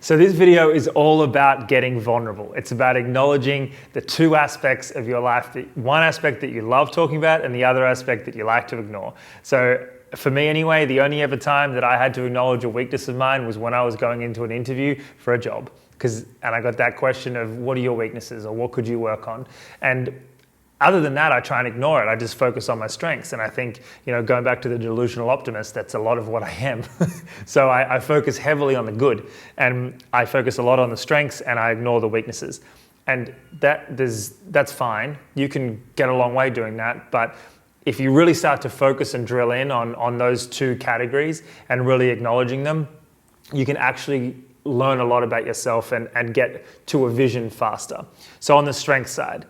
So this video is all about getting vulnerable. It's about acknowledging the two aspects of your life, one aspect that you love talking about and the other aspect that you like to ignore. So for me anyway, the only ever time that I had to acknowledge a weakness of mine was when I was going into an interview for a job. And I got that question of, what are your weaknesses, or what could you work on? And other than that, I try and ignore it. I just focus on my strengths. And I think, going back to the delusional optimist, that's a lot of what I am. So I focus heavily on the good, and I focus a lot on the strengths, and I ignore the weaknesses. And that's fine. You can get a long way doing that. But if you really start to focus and drill in on those two categories and really acknowledging them, you can actually learn a lot about yourself and get to a vision faster. So on the strength side,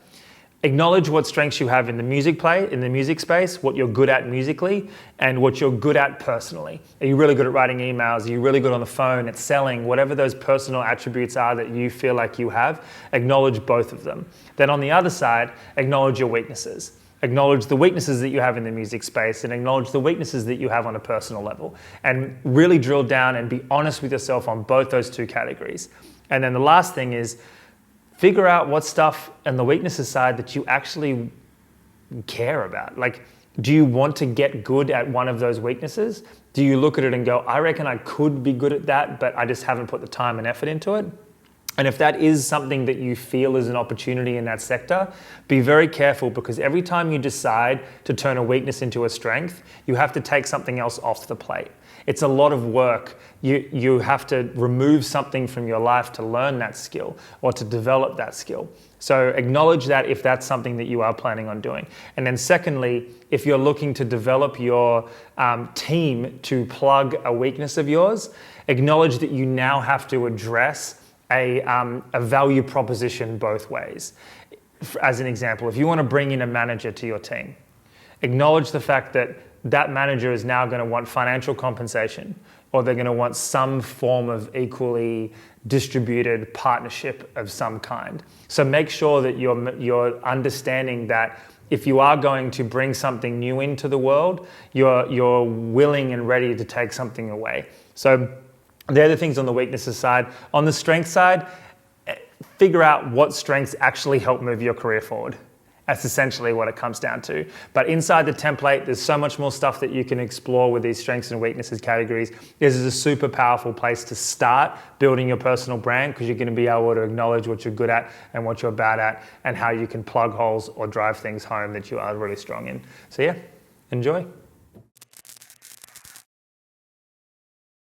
acknowledge what strengths you have in the music space, what you're good at musically, and what you're good at personally. Are you really good at writing emails? Are you really good on the phone, at selling? Whatever those personal attributes are that you feel like you have, acknowledge both of them. Then on the other side, acknowledge your weaknesses. Acknowledge the weaknesses that you have in the music space, and acknowledge the weaknesses that you have on a personal level. And really drill down and be honest with yourself on both those two categories. And then the last thing is, figure out what stuff and the weaknesses side that you actually care about. Like, do you want to get good at one of those weaknesses? Do you look at it and go, I reckon I could be good at that, but I just haven't put the time and effort into it? And if that is something that you feel is an opportunity in that sector, be very careful, because every time you decide to turn a weakness into a strength, you have to take something else off the plate. It's a lot of work. You have to remove something from your life to learn that skill or to develop that skill. So acknowledge that if that's something that you are planning on doing. And then secondly, if you're looking to develop your team to plug a weakness of yours, acknowledge that you now have to address a value proposition both ways. As an example, if you want to bring in a manager to your team, acknowledge the fact that that manager is now going to want financial compensation, or they're going to want some form of equally distributed partnership of some kind. So make sure that you're understanding that if you are going to bring something new into the world, you're willing and ready to take something away. So they're the things on the weaknesses side. On the strength side, figure out what strengths actually help move your career forward. That's essentially what it comes down to. But inside the template, there's so much more stuff that you can explore with these strengths and weaknesses categories. This is a super powerful place to start building your personal brand, because you're going to be able to acknowledge what you're good at and what you're bad at, and how you can plug holes or drive things home that you are really strong in. So yeah, enjoy.